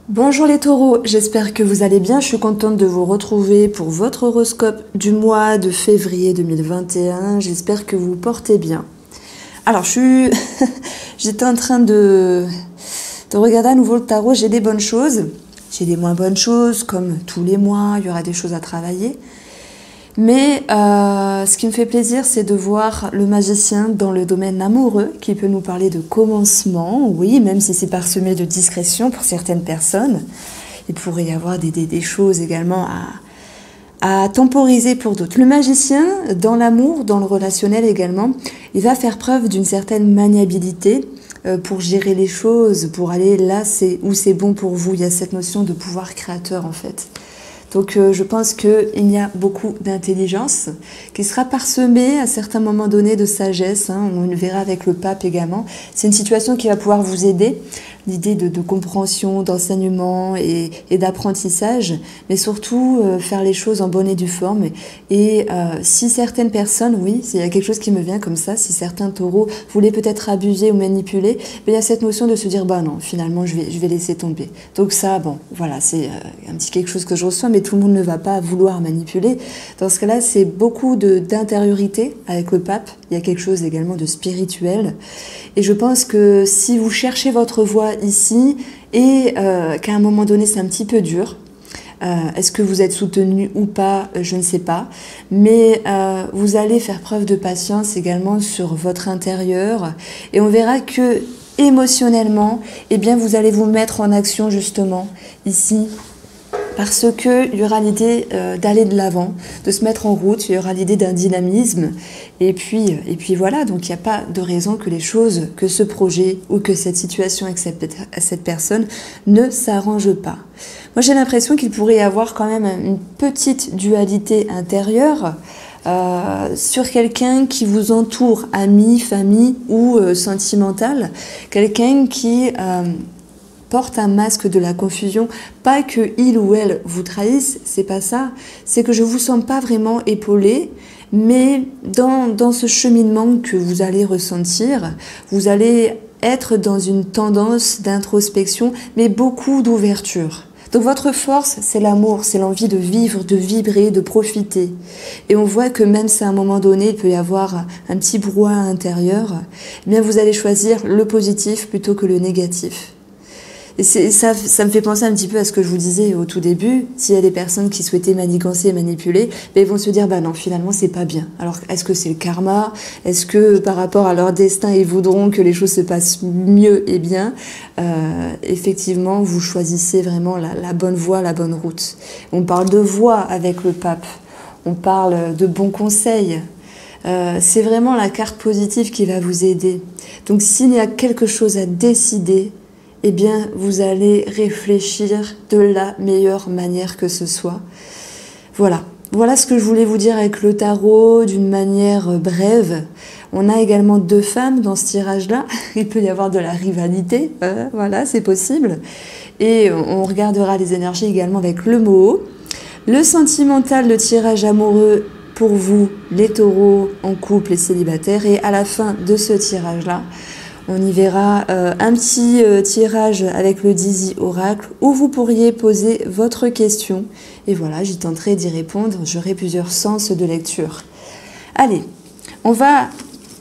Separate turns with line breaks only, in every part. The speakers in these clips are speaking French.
Bonjour les taureaux, j'espère que vous allez bien. Je suis contente de vous retrouver pour votre horoscope du mois de février 2021. J'espère que vous vous portez bien. Alors, j'étais en train de regarder à nouveau le tarot. J'ai des bonnes choses, j'ai des moins bonnes choses, comme tous les mois, il y aura des choses à travailler. Mais ce qui me fait plaisir, c'est de voir le magicien dans le domaine amoureux, qui peut nous parler de commencement, oui, même si c'est parsemé de discrétion pour certaines personnes. Il pourrait y avoir des choses également à temporiser pour d'autres. Le magicien, dans l'amour, dans le relationnel également, il va faire preuve d'une certaine maniabilité pour gérer les choses, pour aller là où c'est bon pour vous. Il y a cette notion de pouvoir créateur en fait. Donc je pense qu'il y a beaucoup d'intelligence qui sera parsemée à certains moments donnés de sagesse. On le verra avec le pape également. C'est une situation qui va pouvoir vous aider. L'idée de compréhension, d'enseignement et d'apprentissage, mais surtout faire les choses en bonne et due forme. Et si certaines personnes, oui, il y a quelque chose qui me vient comme ça, si certains taureaux voulaient peut-être abuser ou manipuler, il y a cette notion de se dire, bah non, finalement, je vais laisser tomber. Donc ça, bon, voilà, c'est un petit quelque chose que je reçois, mais tout le monde ne va pas vouloir manipuler. Dans ce cas-là, c'est beaucoup d'intériorité avec le pape. Il y a quelque chose également de spirituel. Et je pense que si vous cherchez votre voie ici et qu'à un moment donné, c'est un petit peu dur, est-ce que vous êtes soutenu ou pas, je ne sais pas. Mais vous allez faire preuve de patience également sur votre intérieur. Et on verra que émotionnellement, eh bien, vous allez vous mettre en action justement ici. Parce qu'il y aura l'idée d'aller de l'avant, de se mettre en route, il y aura l'idée d'un dynamisme. Et puis voilà, donc il n'y a pas de raison que les choses, que ce projet ou que cette situation avec cette personne ne s'arrange pas. Moi j'ai l'impression qu'il pourrait y avoir quand même une petite dualité intérieure sur quelqu'un qui vous entoure, ami, famille ou sentimental, quelqu'un qui porte un masque de la confusion, pas que il ou elle vous trahisse, c'est pas ça, c'est que je vous sens pas vraiment épaulé, mais dans ce cheminement que vous allez ressentir, vous allez être dans une tendance d'introspection, mais beaucoup d'ouverture. Donc votre force, c'est l'amour, c'est l'envie de vivre, de vibrer, de profiter. Et on voit que même si à un moment donné, il peut y avoir un petit brouhaha intérieur, eh bien vous allez choisir le positif plutôt que le négatif. Et ça me fait penser un petit peu à ce que je vous disais au tout début. S'il y a des personnes qui souhaitaient manigancer et manipuler, ben ils vont se dire, bah non, finalement, c'est pas bien. Alors, est-ce que c'est le karma? Est-ce que par rapport à leur destin, ils voudront que les choses se passent mieux et bien? Effectivement, vous choisissez vraiment la bonne voie, la bonne route. On parle de voie avec le pape. On parle de bons conseils. C'est vraiment la carte positive qui va vous aider. Donc, s'il y a quelque chose à décider, eh bien, vous allez réfléchir de la meilleure manière que ce soit. Voilà. Voilà ce que je voulais vous dire avec le tarot d'une manière brève. On a également deux femmes dans ce tirage-là. Il peut y avoir de la rivalité. Voilà, c'est possible. Et on regardera les énergies également avec le mot. Le sentimental, le tirage amoureux pour vous, les taureaux en couple et célibataires. Et à la fin de ce tirage-là, on y verra un petit tirage avec le Dizzy Oracle où vous pourriez poser votre question. Et voilà, j'y tenterai d'y répondre. J'aurai plusieurs sens de lecture. Allez, on va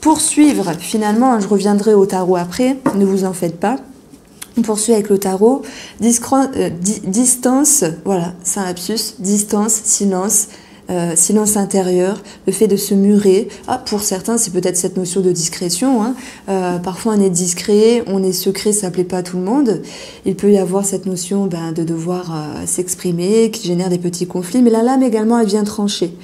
poursuivre finalement. Je reviendrai au tarot après, ne vous en faites pas. On poursuit avec le tarot. Distance, voilà, c'est un lapsus. Distance, silence. Silence intérieur, le fait de se murer. Pour certains, c'est peut-être cette notion de discrétion. Parfois, on est discret, on est secret, ça ne plaît pas à tout le monde. Il peut y avoir cette notion de devoir s'exprimer, qui génère des petits conflits. Mais la lame également, elle vient trancher.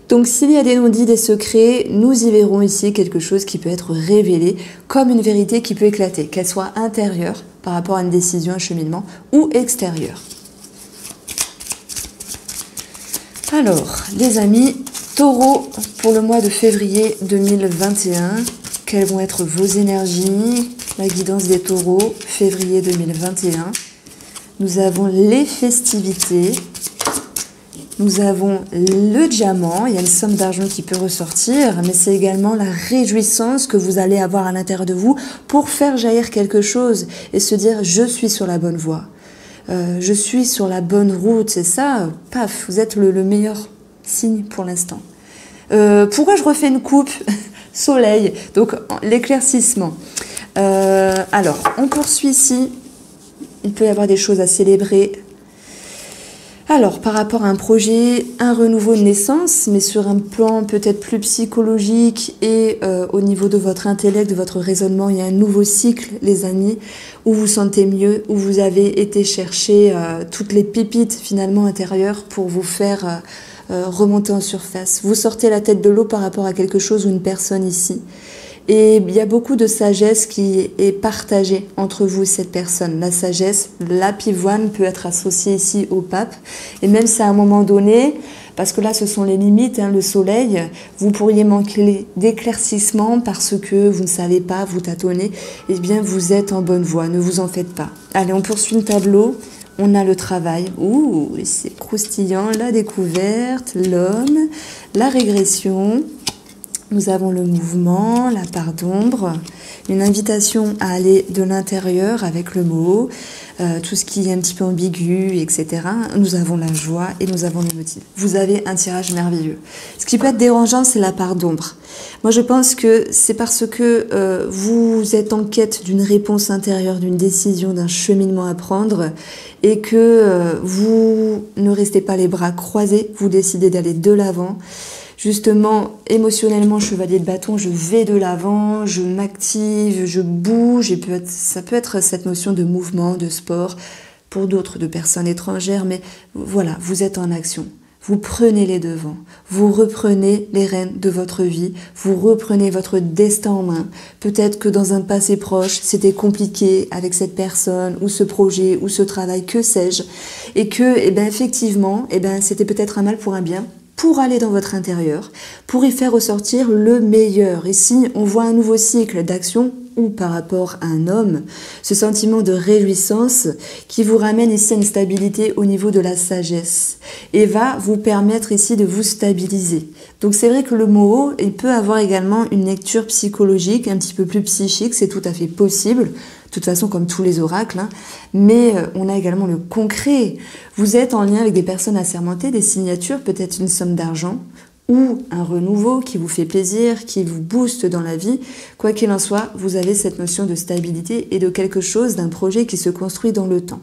Donc, s'il y a des non-dits, des secrets, nous y verrons ici quelque chose qui peut être révélé comme une vérité qui peut éclater, qu'elle soit intérieure par rapport à une décision, un cheminement, ou extérieure. Alors, les amis, taureau pour le mois de février 2021, quelles vont être vos énergies? La guidance des taureaux, février 2021. Nous avons les festivités. Nous avons le diamant, il y a une somme d'argent qui peut ressortir, mais c'est également la réjouissance que vous allez avoir à l'intérieur de vous pour faire jaillir quelque chose et se dire « je suis sur la bonne voie ». je suis sur la bonne route, c'est ça, paf, vous êtes le meilleur signe pour l'instant. Pourquoi je refais une coupe? Soleil, donc l'éclaircissement. Alors, on poursuit ici. Il peut y avoir des choses à célébrer. Alors, par rapport à un projet, un renouveau de naissance, mais sur un plan peut-être plus psychologique et au niveau de votre intellect, de votre raisonnement, il y a un nouveau cycle, les amis, où vous sentez mieux, où vous avez été chercher toutes les pépites finalement intérieures pour vous faire remonter en surface. Vous sortez la tête de l'eau par rapport à quelque chose ou une personne ici. Et il y a beaucoup de sagesse qui est partagée entre vous et cette personne. La sagesse, la pivoine peut être associée ici au pape. Et même si à un moment donné, parce que là ce sont les limites, hein, le soleil, vous pourriez manquer d'éclaircissement parce que vous ne savez pas, vous tâtonnez, eh bien vous êtes en bonne voie, ne vous en faites pas. Allez, on poursuit le tableau. On a le travail, ouh, c'est croustillant, la découverte, l'homme, la régression. Nous avons le mouvement, la part d'ombre, une invitation à aller de l'intérieur avec le mot, tout ce qui est un petit peu ambigu, etc. Nous avons la joie et nous avons le motif. Vous avez un tirage merveilleux. Ce qui peut être dérangeant, c'est la part d'ombre. Moi, je pense que c'est parce que vous êtes en quête d'une réponse intérieure, d'une décision, d'un cheminement à prendre et que vous ne restez pas les bras croisés, vous décidez d'aller de l'avant. Justement, émotionnellement, chevalier de bâton, je vais de l'avant, je m'active, je bouge, et ça peut être cette notion de mouvement, de sport, pour d'autres, de personnes étrangères, mais voilà, vous êtes en action. Vous prenez les devants, vous reprenez les rênes de votre vie, vous reprenez votre destin en main. Peut-être que dans un passé proche, c'était compliqué avec cette personne, ou ce projet, ou ce travail, que sais-je, et que, effectivement, c'était peut-être un mal pour un bien, pour aller dans votre intérieur, pour y faire ressortir le meilleur. Ici, on voit un nouveau cycle d'action ou par rapport à un homme, ce sentiment de réjouissance qui vous ramène ici à une stabilité au niveau de la sagesse et va vous permettre ici de vous stabiliser. Donc c'est vrai que le mot il peut avoir également une lecture psychologique, un petit peu plus psychique, c'est tout à fait possible. De toute façon, comme tous les oracles, hein. Mais on a également le concret. Vous êtes en lien avec des personnes assermentées, des signatures, peut-être une somme d'argent ou un renouveau qui vous fait plaisir, qui vous booste dans la vie. Quoi qu'il en soit, vous avez cette notion de stabilité et de quelque chose, d'un projet qui se construit dans le temps.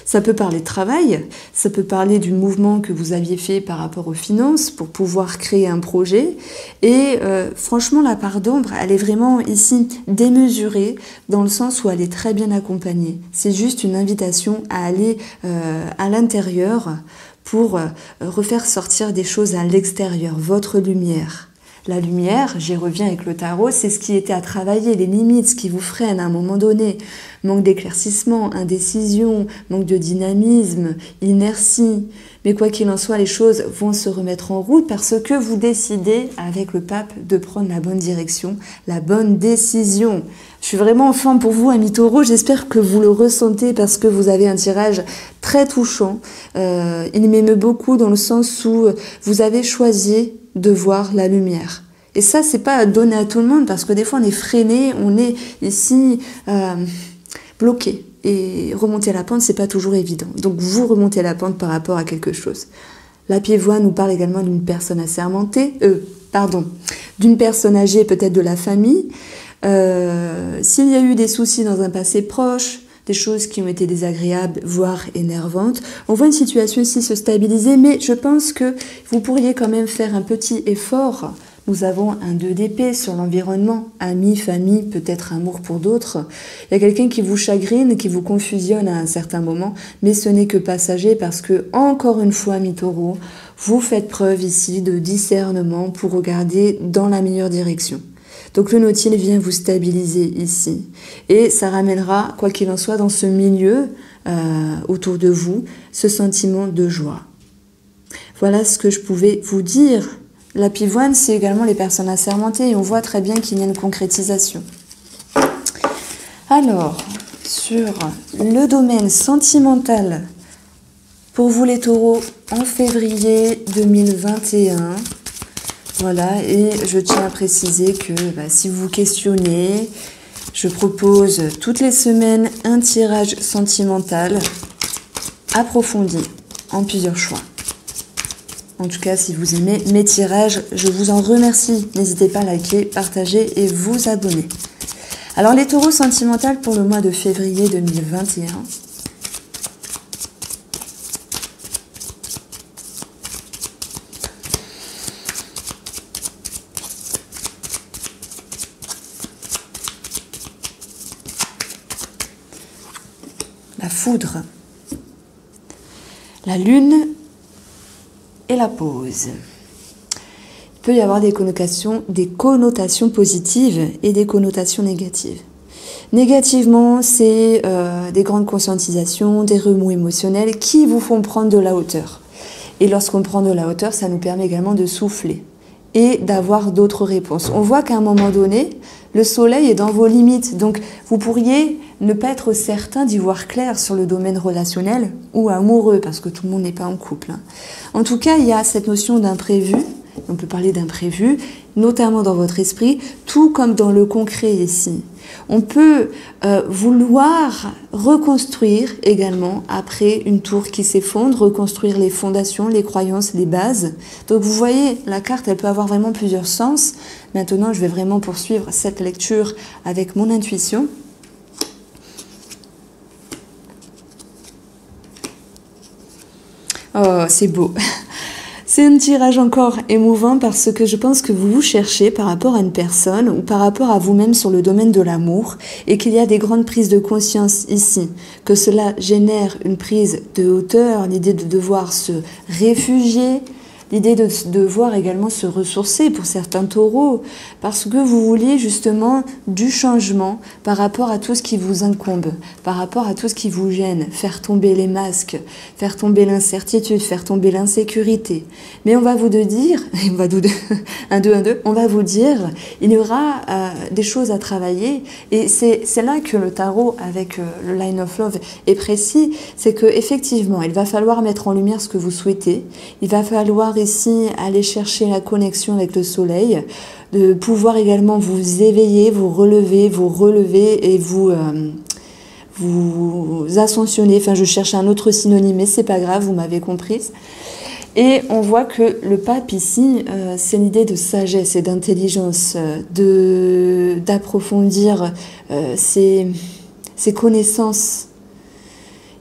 Ça peut parler de travail, ça peut parler du mouvement que vous aviez fait par rapport aux finances pour pouvoir créer un projet. Et franchement, la part d'ombre, elle est vraiment ici démesurée dans le sens où elle est très bien accompagnée. C'est juste une invitation à aller à l'intérieur pour refaire sortir des choses à l'extérieur, votre lumière. La lumière, j'y reviens avec le tarot, c'est ce qui était à travailler, les limites, ce qui vous freine à un moment donné. Manque d'éclaircissement, indécision, manque de dynamisme, inertie. Mais quoi qu'il en soit, les choses vont se remettre en route parce que vous décidez, avec le pape, de prendre la bonne direction, la bonne décision. Je suis vraiment en forme pour vous, amis taureaux. J'espère que vous le ressentez parce que vous avez un tirage très touchant. Il m'émeut beaucoup dans le sens où vous avez choisi de voir la lumière. Et ça, c'est pas donné à tout le monde parce que des fois, on est freiné, on est ici bloqué. Et remonter la pente, c'est pas toujours évident. Donc, vous remontez la pente par rapport à quelque chose. La pied-voie nous parle également d'une personne assermentée, d'une personne âgée, peut-être de la famille. S'il y a eu des soucis dans un passé proche, des choses qui ont été désagréables, voire énervantes, on voit une situation ici se stabiliser, mais je pense que vous pourriez quand même faire un petit effort. Nous avons un 2 d'épée sur l'environnement, amis, famille, peut-être amour pour d'autres. Il y a quelqu'un qui vous chagrine, qui vous confusionne à un certain moment, mais ce n'est que passager parce que, encore une fois, amis taureaux, vous faites preuve ici de discernement pour regarder dans la meilleure direction. Donc le nautile vient vous stabiliser ici. Et ça ramènera, quoi qu'il en soit, dans ce milieu, autour de vous, ce sentiment de joie. Voilà ce que je pouvais vous dire. La pivoine, c'est également les personnes assermentées et on voit très bien qu'il y a une concrétisation. Alors, sur le domaine sentimental, pour vous les taureaux, en février 2021, voilà, et je tiens à préciser que si vous vous questionnez, je propose toutes les semaines un tirage sentimental approfondi en plusieurs choix. En tout cas, si vous aimez mes tirages, je vous en remercie. N'hésitez pas à liker, partager et vous abonner. Alors, les taureaux sentimentaux pour le mois de février 2021. La foudre, la lune et la pause. Il peut y avoir des connotations positives et des connotations négatives. Négativement, c'est des grandes conscientisations, des remous émotionnels qui vous font prendre de la hauteur. Et lorsqu'on prend de la hauteur, ça nous permet également de souffler et d'avoir d'autres réponses. On voit qu'à un moment donné, le soleil est dans vos limites. Donc, vous pourriez ne pas être certain d'y voir clair sur le domaine relationnel ou amoureux, parce que tout le monde n'est pas en couple. En tout cas, il y a cette notion d'imprévu. On peut parler d'imprévu, notamment dans votre esprit, tout comme dans le concret ici. On peut vouloir reconstruire également, après une tour qui s'effondre, reconstruire les fondations, les croyances, les bases. Donc vous voyez, la carte, elle peut avoir vraiment plusieurs sens. Maintenant, je vais vraiment poursuivre cette lecture avec mon intuition. Oh, c'est beau. C'est un tirage encore émouvant parce que je pense que vous vous cherchez par rapport à une personne ou par rapport à vous-même sur le domaine de l'amour et qu'il y a des grandes prises de conscience ici, que cela génère une prise de hauteur, l'idée de devoir se réfugier, l'idée de devoir également se ressourcer pour certains taureaux, parce que vous vouliez justement du changement par rapport à tout ce qui vous incombe, par rapport à tout ce qui vous gêne, faire tomber les masques, faire tomber l'incertitude, faire tomber l'insécurité. Mais on va vous dire, on va vous dire, il y aura des choses à travailler, et c'est là que le tarot avec le Line of Love est précis, c'est que effectivement, il va falloir mettre en lumière ce que vous souhaitez, il va falloir ici aller chercher la connexion avec le soleil, de pouvoir également vous éveiller, vous relever et vous ascensionner. Enfin, je cherche un autre synonyme, mais c'est pas grave, vous m'avez comprise. Et on voit que le pape ici, c'est l'idée de sagesse et d'intelligence, d'approfondir ses connaissances.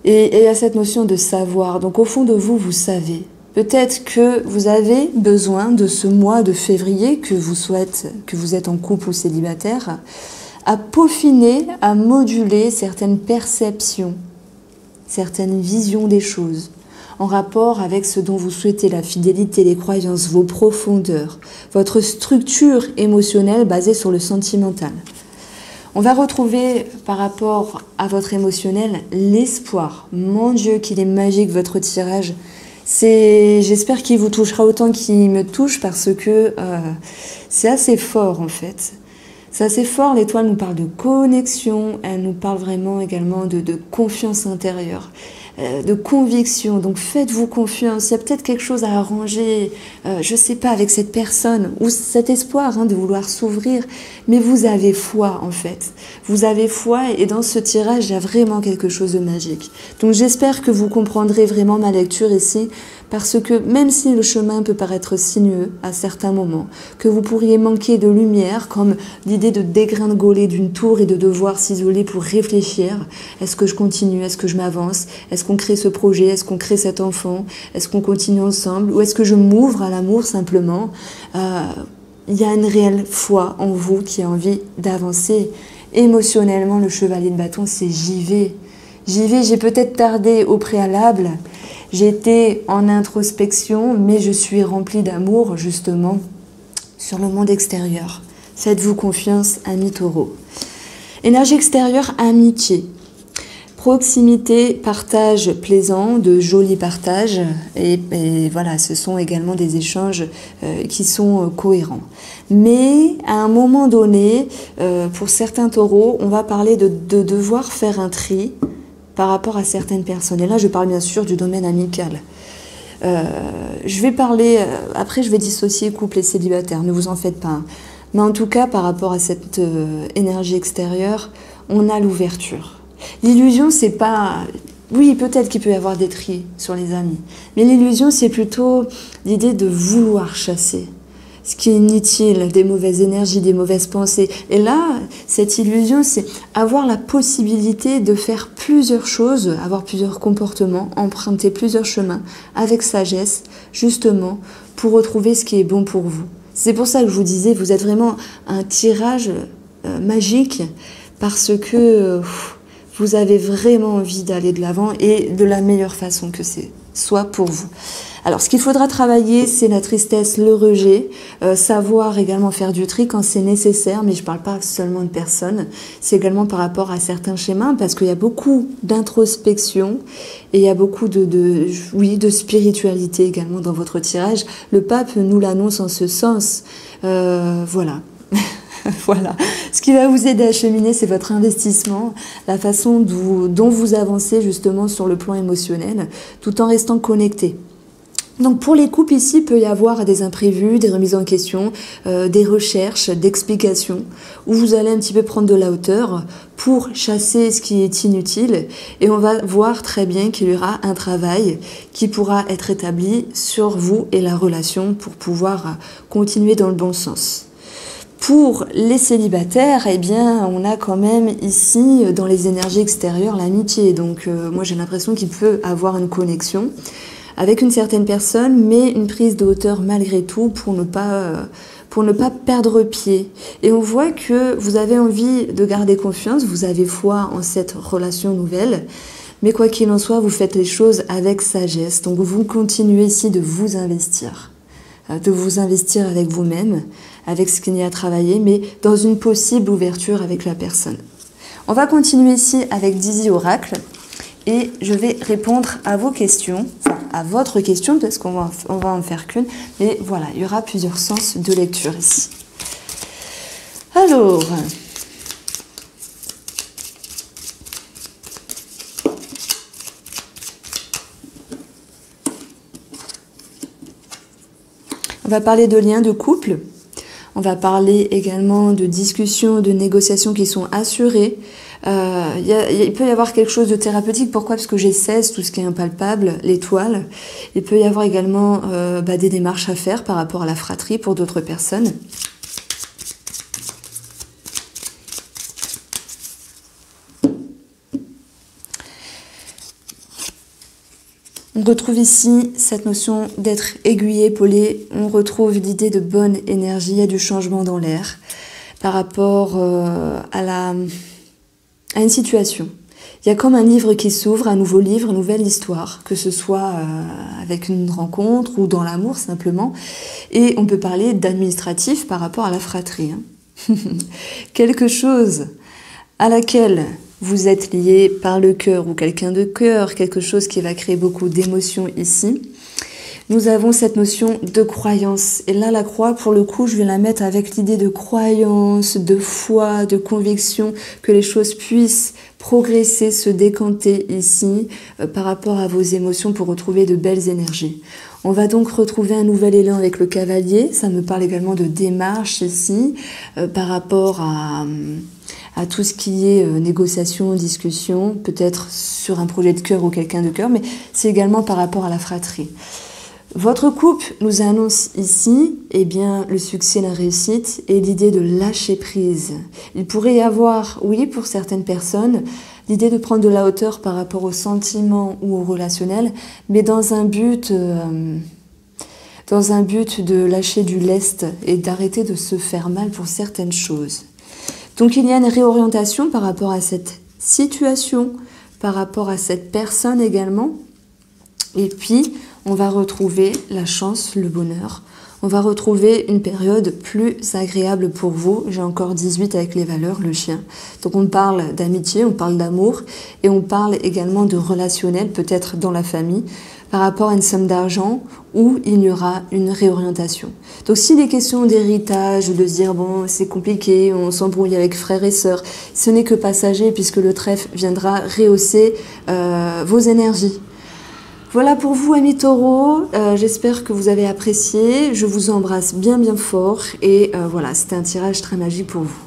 Et il y a cette notion de savoir. Donc au fond de vous, vous savez. Peut-être que vous avez besoin de ce mois de février que vous êtes en couple ou célibataire, à peaufiner, à moduler certaines perceptions, certaines visions des choses, en rapport avec ce dont vous souhaitez, la fidélité, les croyances, vos profondeurs, votre structure émotionnelle basée sur le sentimental. On va retrouver par rapport à votre émotionnel l'espoir. Mon Dieu, qu'il est magique votre tirage. J'espère qu'il vous touchera autant qu'il me touche parce que c'est assez fort en fait. C'est assez fort, l'étoile nous parle de connexion, elle nous parle vraiment également de confiance intérieure, de conviction. Donc faites-vous confiance, il y a peut-être quelque chose à arranger, je ne sais pas, avec cette personne, ou cet espoir de vouloir s'ouvrir, mais vous avez foi en fait. Vous avez foi et dans ce tirage, il y a vraiment quelque chose de magique. Donc j'espère que vous comprendrez vraiment ma lecture ici, parce que même si le chemin peut paraître sinueux à certains moments, que vous pourriez manquer de lumière, comme l'idée de dégringoler d'une tour et de devoir s'isoler pour réfléchir, est-ce que je continue, est-ce que je m'avance, est-ce qu'on crée ce projet, est-ce qu'on crée cet enfant, est-ce qu'on continue ensemble, ou est-ce que je m'ouvre à l'amour simplement, il y a une réelle foi en vous qui a envie d'avancer. Émotionnellement, le chevalier de bâton, c'est j'y vais. J'y vais, j'ai peut-être tardé au préalable, j'étais en introspection, mais je suis remplie d'amour, justement, sur le monde extérieur. Faites-vous confiance, amis taureaux. Énergie extérieure, amitié. Proximité, partage plaisant, de jolis partages. Et voilà, ce sont également des échanges qui sont cohérents. Mais à un moment donné, pour certains taureaux, on va parler de devoir faire un tri par rapport à certaines personnes. Et là, je parle bien sûr du domaine amical. Je vais parler, après je vais dissocier couple et célibataire, ne vous en faites pas. Mais en tout cas, par rapport à cette énergie extérieure, on a l'ouverture. L'illusion, c'est pas Oui, peut-être qu'il peut y avoir des tris sur les amis. Mais l'illusion, c'est plutôt l'idée de vouloir chasser ce qui est inutile, des mauvaises énergies, des mauvaises pensées. Et là, cette illusion, c'est avoir la possibilité de faire plusieurs choses, avoir plusieurs comportements, emprunter plusieurs chemins avec sagesse, justement, pour retrouver ce qui est bon pour vous. C'est pour ça que je vous disais, vous êtes vraiment un tirage magique, parce que vous avez vraiment envie d'aller de l'avant et de la meilleure façon que c'est soit pour vous. Alors, ce qu'il faudra travailler, c'est la tristesse, le rejet, savoir également faire du tri quand c'est nécessaire, mais je ne parle pas seulement de personnes, c'est également par rapport à certains schémas, parce qu'il y a beaucoup d'introspection et il y a beaucoup de spiritualité également dans votre tirage. Le pape nous l'annonce en ce sens. Voilà. Voilà. Ce qui va vous aider à cheminer, c'est votre investissement, la façon dont vous avancez justement sur le plan émotionnel, tout en restant connecté. Donc pour les couples ici, il peut y avoir des imprévus, des remises en question, des recherches, d'explications, où vous allez un petit peu prendre de la hauteur pour chasser ce qui est inutile. Et on va voir très bien qu'il y aura un travail qui pourra être établi sur vous et la relation pour pouvoir continuer dans le bon sens. Pour les célibataires, eh bien, on a quand même ici, dans les énergies extérieures, l'amitié. Donc moi j'ai l'impression qu'il peut avoir une connexion avec une certaine personne, mais une prise de hauteur malgré tout pour ne pas perdre pied. Et on voit que vous avez envie de garder confiance, vous avez foi en cette relation nouvelle, mais quoi qu'il en soit, vous faites les choses avec sagesse. Donc vous continuez ici de vous investir avec vous-même, avec ce qu'il y a à travailler, mais dans une possible ouverture avec la personne. On va continuer ici avec Dizzy Oracle. Et je vais répondre à vos questions, enfin à votre question, parce qu'on va en faire qu'une. Mais voilà, il y aura plusieurs sens de lecture ici. Alors, on va parler de liens de couple. On va parler également de discussions, de négociations qui sont assurées. Il peut y avoir quelque chose de thérapeutique. Pourquoi? Parce que j'ai 16, tout ce qui est impalpable, l'étoile. Il peut y avoir également des démarches à faire par rapport à la fratrie pour d'autres personnes. On retrouve ici cette notion d'être aiguillé, épaulé. On retrouve l'idée de bonne énergie, il y a du changement dans l'air par rapport à une situation. Il y a comme un livre qui s'ouvre, un nouveau livre, une nouvelle histoire, que ce soit avec une rencontre ou dans l'amour simplement. Et on peut parler d'administratif par rapport à la fratrie. Quelque chose à laquelle vous êtes lié par le cœur ou quelqu'un de cœur, quelque chose qui va créer beaucoup d'émotions ici. Nous avons cette notion de croyance. Et là, la croix, pour le coup, je vais la mettre avec l'idée de croyance, de foi, de conviction, que les choses puissent progresser, se décanter ici par rapport à vos émotions pour retrouver de belles énergies. On va donc retrouver un nouvel élan avec le cavalier. Ça me parle également de démarche ici par rapport à tout ce qui est négociation, discussion, peut-être sur un projet de cœur ou quelqu'un de cœur, mais c'est également par rapport à la fratrie. Votre couple nous annonce ici le succès, la réussite et l'idée de lâcher prise. Il pourrait y avoir, oui, pour certaines personnes, l'idée de prendre de la hauteur par rapport aux sentiments ou au relationnel, mais dans un but de lâcher du lest et d'arrêter de se faire mal pour certaines choses. Donc il y a une réorientation par rapport à cette situation, par rapport à cette personne également. Et puis, on va retrouver la chance, le bonheur. On va retrouver une période plus agréable pour vous. J'ai encore 18 avec les valeurs, le chien. Donc on parle d'amitié, on parle d'amour et on parle également de relationnel, peut-être dans la famille, par rapport à une somme d'argent où il y aura une réorientation. Donc s'il est question d'héritage, de se dire bon c'est compliqué, on s'embrouille avec frères et sœurs, ce n'est que passager puisque le trèfle viendra rehausser vos énergies. Voilà pour vous, amis taureaux, j'espère que vous avez apprécié, je vous embrasse bien fort et voilà, c'était un tirage très magique pour vous.